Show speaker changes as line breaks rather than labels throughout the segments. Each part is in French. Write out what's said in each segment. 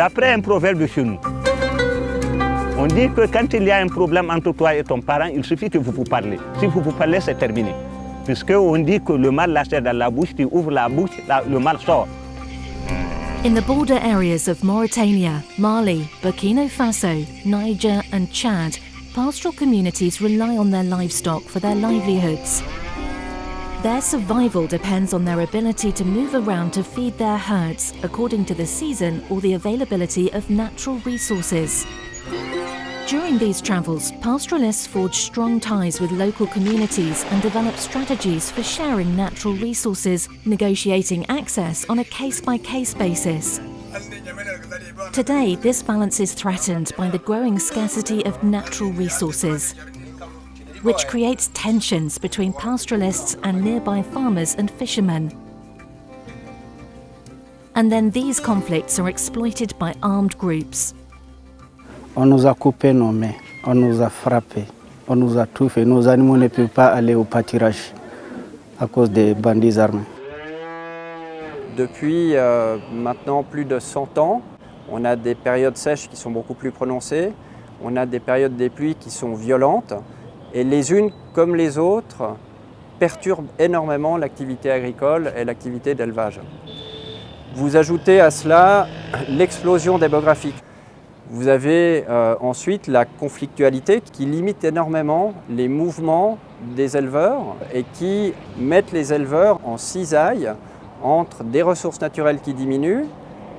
D'après un proverbe de chez nous, on dit que quand il y a un problème entre toi et ton parent, il suffit que vous parlez. Si vous parlez, c'est terminé. Puisqu'on dit que le mal lâche dans la bouche, tu ouvres la bouche, le mal sort.
In the border areas of Mauritania, Mali, Burkina Faso, Niger and Chad, pastoral communities rely on their livestock for their livelihoods. Their survival depends on their ability to move around to feed their herds according to the season or the availability of natural resources. During these travels, pastoralists forge strong ties with local communities and develop strategies for sharing natural resources, negotiating access on a case-by-case basis. Today, this balance is threatened by the growing scarcity of natural resources, which creates tensions between pastoralists and nearby farmers and fishermen. And then these conflicts are exploited by armed groups.
On nous a coupé nos mains, on nous a frappés, on nous a tout fait. Nos animaux ne peuvent pas aller au pâturage à cause des bandits armés.
Depuis maintenant plus de 100 ans, on a des périodes sèches qui sont beaucoup plus prononcées, on a des périodes des pluies qui sont violentes, et les unes comme les autres perturbent énormément l'activité agricole et l'activité d'élevage. Vous ajoutez à cela l'explosion démographique. Vous avez ensuite la conflictualité qui limite énormément les mouvements des éleveurs et qui mettent les éleveurs en cisaille entre des ressources naturelles qui diminuent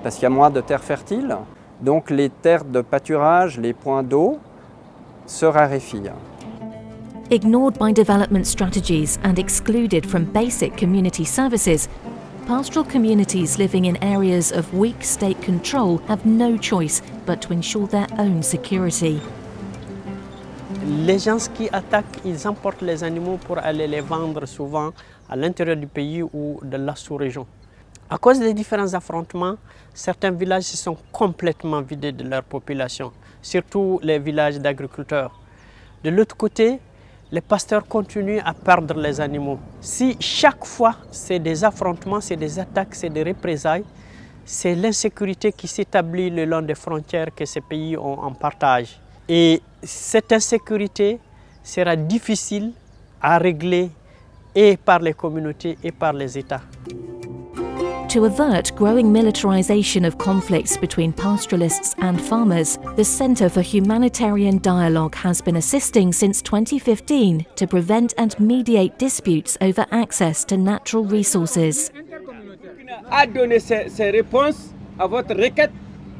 parce qu'il y a moins de terres fertiles, donc les terres de pâturage, les points d'eau se raréfient.
Ignored by development strategies and excluded from basic community services, pastoral communities living in areas of weak state control have no choice but to ensure their own security.
Les gens qui attaquent, ils emportent les animaux pour aller les vendre souvent à l'intérieur du pays ou de la sous-région. À cause des différents affrontements, certains villages se sont complètement vidés de leur population, surtout les villages d'agriculteurs. De l'autre côté, les pasteurs continuent à perdre les animaux. Si chaque fois c'est des affrontements, c'est des attaques, c'est des représailles, c'est l'insécurité qui s'établit le long des frontières que ces pays ont en partage. Et cette insécurité sera difficile à régler et par les communautés et par les États.
To avert growing militarization of conflicts between pastoralists and farmers, the Centre for Humanitarian Dialogue has been assisting since 2015 to prevent and mediate disputes over access to natural resources.
A donné ces réponses à votre requête.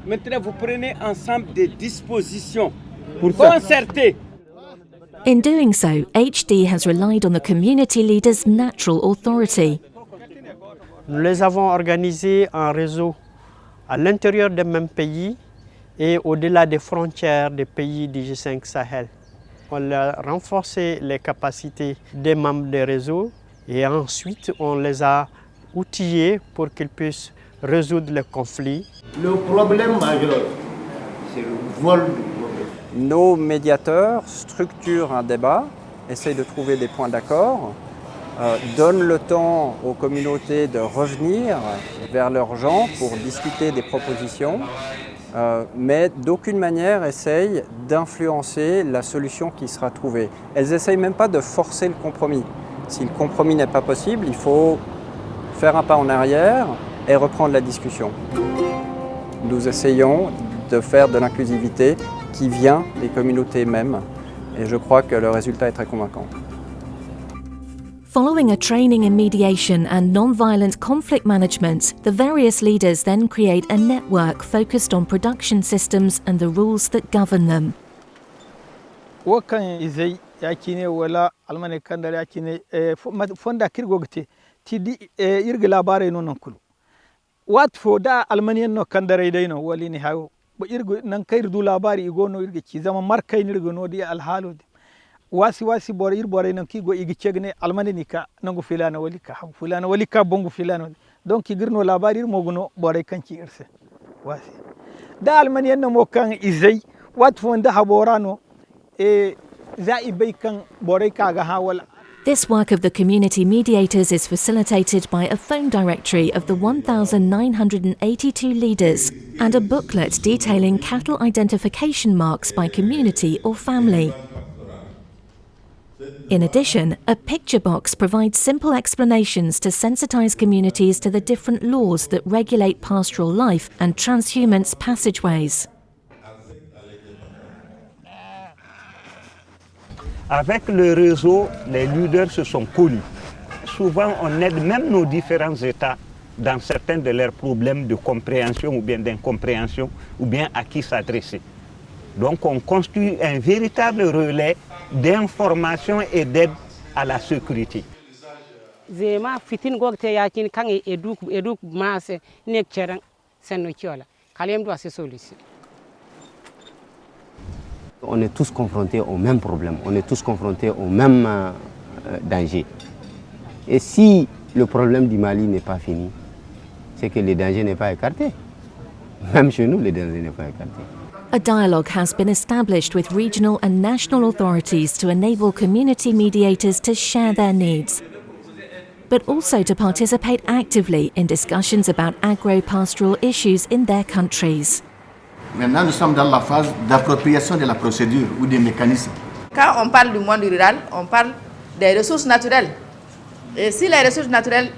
Maintenant, vous prenez ensemble des dispositions concertées.
In doing so, HD has relied on the community leaders' natural authority.
Nous les avons organisés en réseau à l'intérieur des mêmes pays et au-delà des frontières des pays du G5 Sahel. On a renforcé les capacités des membres des réseaux et ensuite on les a outillés pour qu'ils puissent résoudre les conflits.
Le problème majeur, c'est le vol du problème.
Nos médiateurs structurent un débat, essayent de trouver des points d'accord, donnent le temps aux communautés de revenir vers leurs gens pour discuter des propositions, mais d'aucune manière essayent d'influencer la solution qui sera trouvée. Elles n'essayent même pas de forcer le compromis. Si le compromis n'est pas possible, il faut faire un pas en arrière et reprendre la discussion. Nous essayons de faire de l'inclusivité qui vient des communautés mêmes et je crois que le résultat est très convaincant.
Following a training in mediation and non-violent conflict management, the various leaders then create a network focused on production systems and the rules that govern them.
Wakan izai yakine wala almane kandar yakine fonda kirgogte tidi irga labare no nankulu. Wat foda almaniyan no kandare dayno wali ni hawo bo irgo nan kayirdu labari igono irga ci zama markay nirgo no di alhalu wasi bore ir nan kigo igi cegne almane ni ka nangu filana wali ka bongu filana donc igirno labari ir moguno bore kanci irse wasi da almaniyan no mo kan izai wat fonda haborano za ibay kan bore kaga ha wala
This work of the community mediators is facilitated by a phone directory of the 1,982 leaders and a booklet detailing cattle identification marks by community or family. In addition, a picture box provides simple explanations to sensitize communities to the different laws that regulate pastoral life and transhumance passageways.
Avec le réseau, les leaders se sont connus. Souvent, on aide même nos différents États dans certains de leurs problèmes de compréhension ou bien d'incompréhension ou bien à qui s'adresser. Donc, on construit un véritable relais d'information et d'aide à la sécurité.
On est tous confrontés aux mêmes problèmes, on est tous confrontés aux mêmes dangers. Et si le problème du Mali n'est pas fini, c'est que le danger n'est pas écarté. Même chez nous, le danger n'est pas écarté.
A dialogue has been established with regional and national authorities to enable community mediators to share their needs, but also to participate actively in discussions about agro-pastoral issues in their countries.
Maintenant, nous sommes dans la phase d'appropriation de la procédure ou des mécanismes.
Quand on parle du monde rural, on parle des ressources naturelles. Et si les ressources naturelles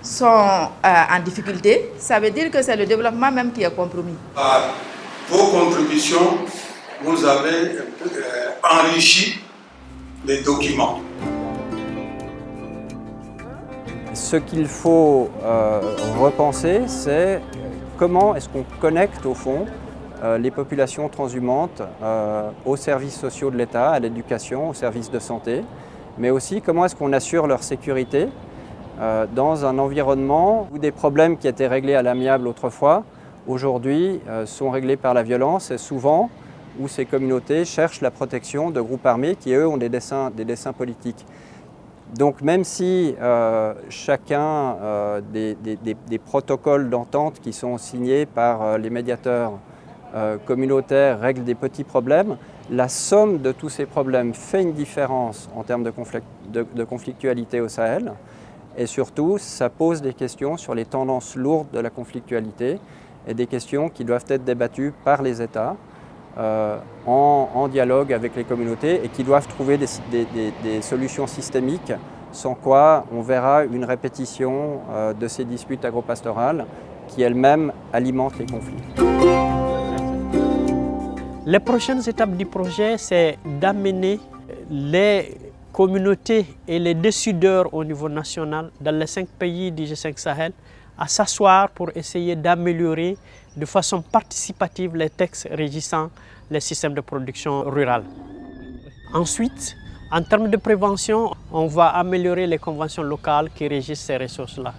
sont en difficulté, ça veut dire que c'est le développement même qui est compromis.
Par vos contributions, vous avez enrichi les documents.
Ce qu'il faut repenser, c'est comment est-ce qu'on connecte au fond les populations transhumantes aux services sociaux de l'État, à l'éducation, aux services de santé, mais aussi comment est-ce qu'on assure leur sécurité dans un environnement où des problèmes qui étaient réglés à l'amiable autrefois, aujourd'hui sont réglés par la violence et souvent où ces communautés cherchent la protection de groupes armés qui eux ont des desseins politiques. Donc même si chacun des protocoles d'entente qui sont signés par les médiateurs communautaires règle des petits problèmes, la somme de tous ces problèmes fait une différence en termes de conflictualité au Sahel et surtout ça pose des questions sur les tendances lourdes de la conflictualité et des questions qui doivent être débattues par les États en dialogue avec les communautés et qui doivent trouver des solutions systémiques, sans quoi on verra une répétition de ces disputes agropastorales qui elles-mêmes alimentent les conflits.
Les prochaines étapes du projet, c'est d'amener les communautés et les décideurs au niveau national dans les 5 pays du G5 Sahel à s'asseoir pour essayer d'améliorer de façon participative les textes régissant les systèmes de production rurale. Ensuite, en termes de prévention, on va améliorer les conventions locales qui régissent ces ressources-là.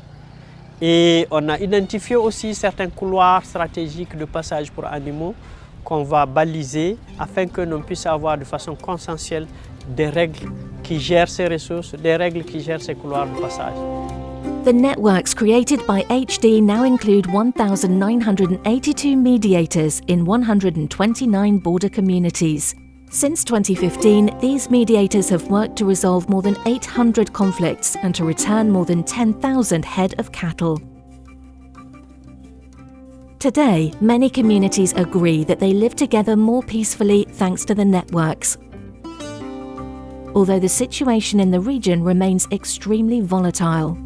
Et on a identifié aussi certains couloirs stratégiques de passage pour animaux qu'on va baliser afin que l'on puisse avoir de façon consensuelle des règles qui gèrent ces ressources, des règles qui gèrent ces couloirs de passage.
The networks created by HD now include 1,982 mediators in 129 border communities. Since 2015, these mediators have worked to resolve more than 800 conflicts and to return more than 10,000 head of cattle. Today, many communities agree that they live together more peacefully thanks to the networks, although the situation in the region remains extremely volatile.